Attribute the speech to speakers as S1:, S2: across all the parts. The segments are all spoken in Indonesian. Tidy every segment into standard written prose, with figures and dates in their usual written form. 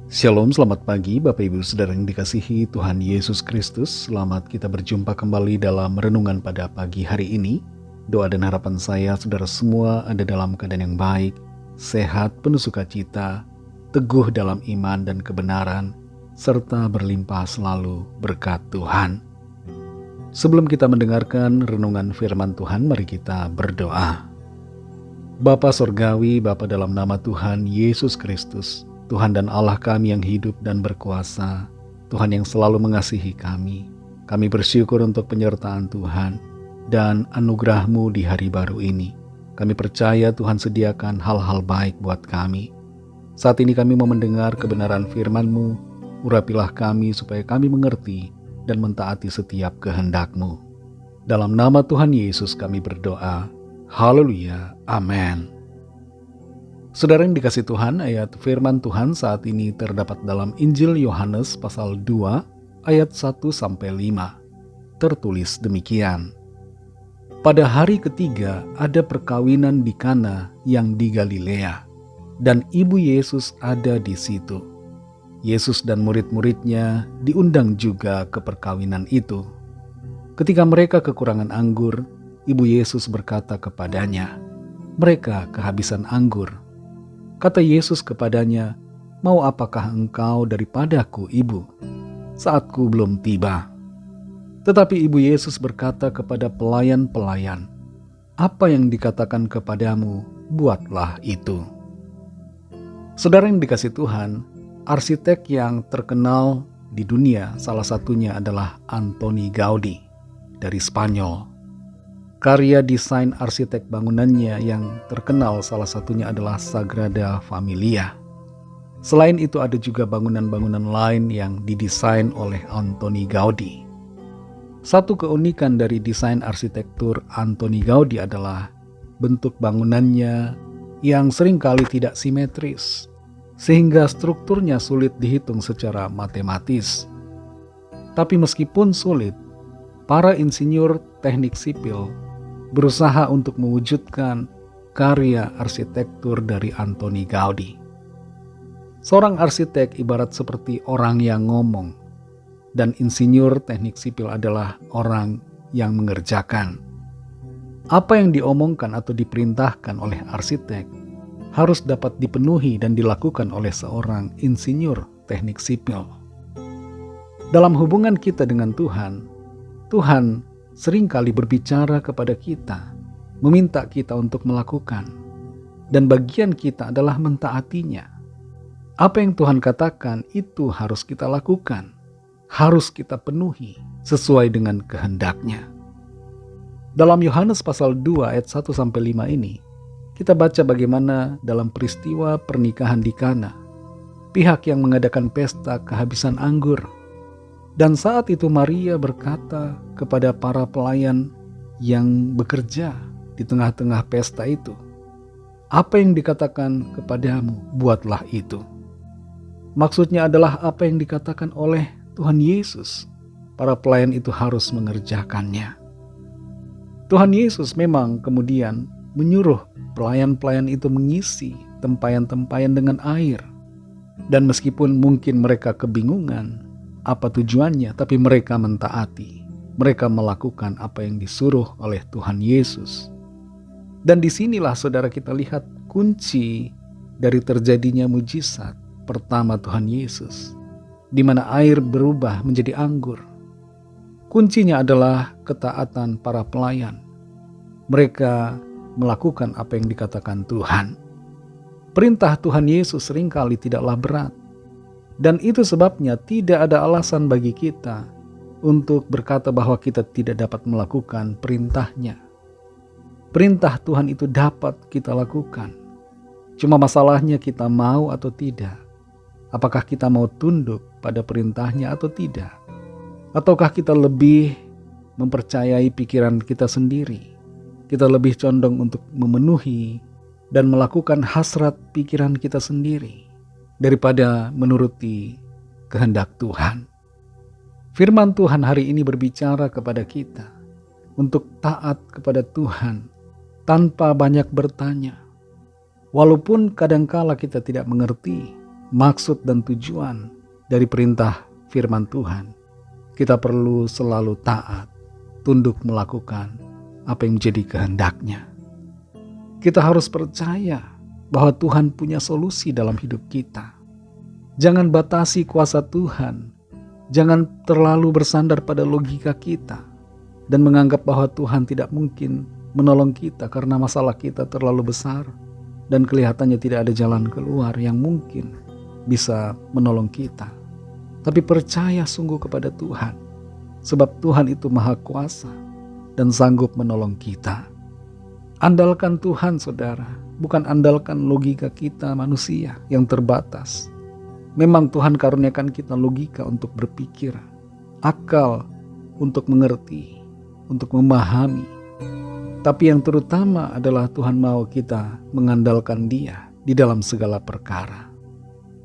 S1: Shalom, selamat pagi Bapak Ibu Saudara yang dikasihi Tuhan Yesus Kristus. Selamat kita berjumpa kembali dalam renungan pada pagi hari ini. Doa dan harapan saya saudara semua ada dalam keadaan yang baik, sehat, penuh sukacita, teguh dalam iman dan kebenaran, serta berlimpah selalu berkat Tuhan. Sebelum kita mendengarkan renungan firman Tuhan, mari kita berdoa. Bapa Sorgawi, Bapa dalam nama Tuhan Yesus Kristus, Tuhan dan Allah kami yang hidup dan berkuasa, Tuhan yang selalu mengasihi kami. Kami bersyukur untuk penyertaan Tuhan dan anugerah-Mu di hari baru ini. Kami percaya Tuhan sediakan hal-hal baik buat kami. Saat ini kami mau mendengar kebenaran firman-Mu. Urapilah kami supaya kami mengerti dan mentaati setiap kehendak-Mu. Dalam nama Tuhan Yesus kami berdoa. Haleluya. Amin. Saudara yang dikasih Tuhan, ayat firman Tuhan saat ini terdapat dalam Injil Yohanes pasal 2 ayat 1-5. Tertulis demikian. Pada hari ketiga ada perkawinan di Kana yang di Galilea, dan ibu Yesus ada di situ. Yesus dan murid-muridnya diundang juga ke perkawinan itu. Ketika mereka kekurangan anggur, ibu Yesus berkata kepadanya, "Mereka kehabisan anggur." Kata Yesus kepadanya, "Mau apakah engkau daripadaku, ibu? Saatku belum tiba." Tetapi ibu Yesus berkata kepada pelayan-pelayan, "Apa yang dikatakan kepadamu, buatlah itu." Saudara yang dikasih Tuhan, arsitek yang terkenal di dunia salah satunya adalah Antoni Gaudi dari Spanyol. Karya desain arsitek bangunannya yang terkenal salah satunya adalah Sagrada Familia. Selain itu ada juga bangunan-bangunan lain yang didesain oleh Antoni Gaudi. Satu keunikan dari desain arsitektur Antoni Gaudi adalah bentuk bangunannya yang seringkali tidak simetris, sehingga strukturnya sulit dihitung secara matematis. Tapi meskipun sulit, para insinyur teknik sipil berusaha untuk mewujudkan karya arsitektur dari Antoni Gaudi. Seorang arsitek ibarat seperti orang yang ngomong, dan insinyur teknik sipil adalah orang yang mengerjakan. Apa yang diomongkan atau diperintahkan oleh arsitek harus dapat dipenuhi dan dilakukan oleh seorang insinyur teknik sipil. Dalam hubungan kita dengan Tuhan, Tuhan seringkali berbicara kepada kita, meminta kita untuk melakukan, dan bagian kita adalah mentaatinya. Apa yang Tuhan katakan itu harus kita lakukan, harus kita penuhi sesuai dengan kehendak-Nya. Dalam Yohanes pasal 2 ayat 1-5 ini, kita baca bagaimana dalam peristiwa pernikahan di Kana, pihak yang mengadakan pesta kehabisan anggur. Dan saat itu Maria berkata kepada para pelayan yang bekerja di tengah-tengah pesta itu, "Apa yang dikatakan kepadamu, buatlah itu." Maksudnya adalah apa yang dikatakan oleh Tuhan Yesus. Para pelayan itu harus mengerjakannya. Tuhan Yesus memang kemudian menyuruh pelayan-pelayan itu mengisi tempayan-tempayan dengan air. Dan meskipun mungkin mereka kebingungan apa tujuannya, tapi mereka mentaati. Mereka melakukan apa yang disuruh oleh Tuhan Yesus. Dan disinilah saudara kita lihat kunci dari terjadinya mujizat pertama Tuhan Yesus, di mana air berubah menjadi anggur. Kuncinya adalah ketaatan para pelayan. Mereka melakukan apa yang dikatakan Tuhan. Perintah Tuhan Yesus seringkali tidaklah berat. Dan itu sebabnya tidak ada alasan bagi kita untuk berkata bahwa kita tidak dapat melakukan perintah-Nya. Perintah Tuhan itu dapat kita lakukan. Cuma masalahnya kita mau atau tidak. Apakah kita mau tunduk pada perintah-Nya atau tidak? Ataukah kita lebih mempercayai pikiran kita sendiri? Kita lebih condong untuk memenuhi dan melakukan hasrat pikiran kita sendiri daripada menuruti kehendak Tuhan. Firman Tuhan hari ini berbicara kepada kita untuk taat kepada Tuhan tanpa banyak bertanya. Walaupun kadangkala kita tidak mengerti, maksud dan tujuan dari perintah firman Tuhan, kita perlu selalu taat, tunduk melakukan apa yang menjadi kehendak-Nya. Kita harus percaya bahwa Tuhan punya solusi dalam hidup kita. Jangan batasi kuasa Tuhan. Jangan terlalu bersandar pada logika kita dan menganggap bahwa Tuhan tidak mungkin menolong kita karena masalah kita terlalu besar dan kelihatannya tidak ada jalan keluar yang mungkin bisa menolong kita. Tapi percaya sungguh kepada Tuhan, sebab Tuhan itu maha kuasa dan sanggup menolong kita. Andalkan Tuhan, saudara, bukan andalkan logika kita manusia yang terbatas. Memang Tuhan karuniakan kita logika untuk berpikir, akal untuk mengerti, untuk memahami. Tapi yang terutama adalah Tuhan mau kita mengandalkan Dia di dalam segala perkara.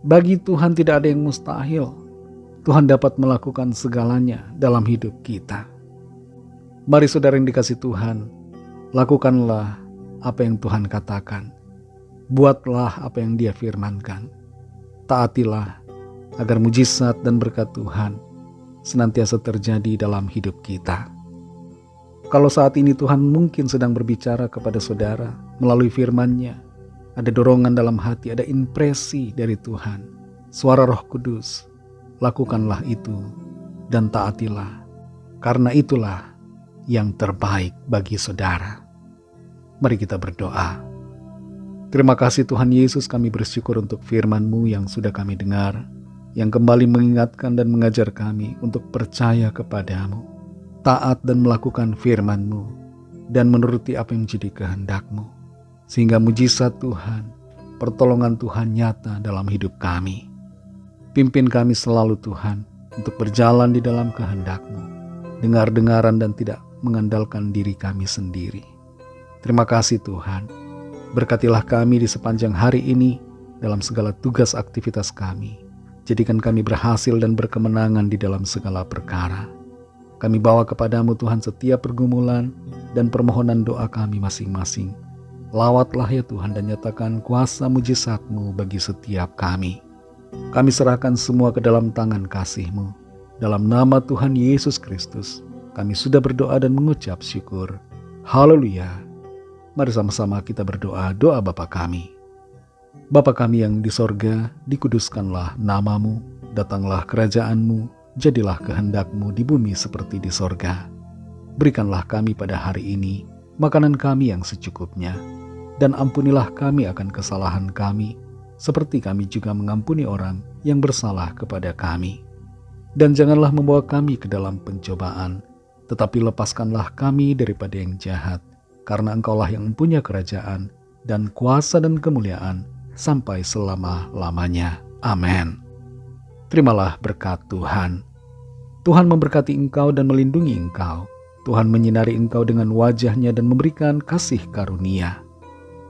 S1: Bagi Tuhan tidak ada yang mustahil. Tuhan dapat melakukan segalanya dalam hidup kita. Mari saudara yang dikasihi Tuhan, lakukanlah apa yang Tuhan katakan. Buatlah apa yang Dia firmankan. Taatilah agar mujizat dan berkat Tuhan senantiasa terjadi dalam hidup kita. Kalau saat ini Tuhan mungkin sedang berbicara kepada saudara melalui firman-Nya, ada dorongan dalam hati, ada impresi dari Tuhan, suara Roh Kudus, lakukanlah itu dan taatilah, karena itulah yang terbaik bagi saudara. Mari kita berdoa. Terima kasih Tuhan Yesus, kami bersyukur untuk firman-Mu yang sudah kami dengar, yang kembali mengingatkan dan mengajar kami untuk percaya kepada-Mu, taat dan melakukan firman-Mu, dan menuruti apa yang menjadi kehendak-Mu, sehingga mujizat Tuhan, pertolongan Tuhan nyata dalam hidup kami. Pimpin kami selalu Tuhan, untuk berjalan di dalam kehendak-Mu, dengar-dengaran dan tidak mengandalkan diri kami sendiri. Terima kasih Tuhan. Berkatilah kami di sepanjang hari ini dalam segala tugas aktivitas kami. Jadikan kami berhasil dan berkemenangan di dalam segala perkara. Kami bawa kepadamu Tuhan setiap pergumulan dan permohonan doa kami masing-masing. Lawatlah ya Tuhan dan nyatakan kuasa mujizat-Mu bagi setiap kami. Kami serahkan semua ke dalam tangan kasih-Mu. Dalam nama Tuhan Yesus Kristus, kami sudah berdoa dan mengucap syukur. Haleluya. Mari sama-sama kita berdoa doa Bapa kami. Bapa kami yang di sorga, dikuduskanlah nama-Mu, datanglah kerajaan-Mu, jadilah kehendak-Mu di bumi seperti di sorga. Berikanlah kami pada hari ini makanan kami yang secukupnya, dan ampunilah kami akan kesalahan kami, seperti kami juga mengampuni orang yang bersalah kepada kami. Dan janganlah membawa kami ke dalam pencobaan, tetapi lepaskanlah kami daripada yang jahat, karena Engkaulah yang mempunyai kerajaan dan kuasa dan kemuliaan sampai selama-lamanya. Amin. Terimalah berkat Tuhan. Tuhan memberkati engkau dan melindungi engkau. Tuhan menyinari engkau dengan wajah-Nya dan memberikan kasih karunia.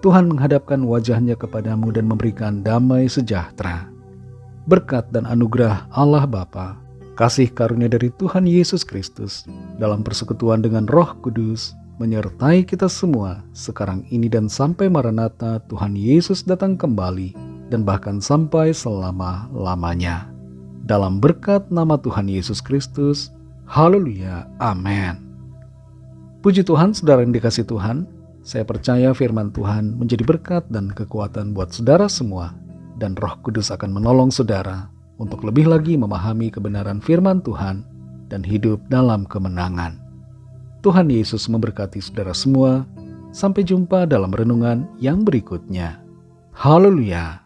S1: Tuhan menghadapkan wajah-Nya kepadamu dan memberikan damai sejahtera. Berkat dan anugerah Allah Bapa, kasih karunia dari Tuhan Yesus Kristus, dalam persekutuan dengan Roh Kudus, menyertai kita semua sekarang ini dan sampai Maranatha Tuhan Yesus datang kembali dan bahkan sampai selama-lamanya. Dalam berkat nama Tuhan Yesus Kristus, haleluya, amin. Puji Tuhan, saudara yang dikasihi Tuhan, saya percaya firman Tuhan menjadi berkat dan kekuatan buat saudara semua, dan Roh Kudus akan menolong saudara untuk lebih lagi memahami kebenaran firman Tuhan dan hidup dalam kemenangan. Tuhan Yesus memberkati saudara semua. Sampai jumpa dalam renungan yang berikutnya. Haleluya.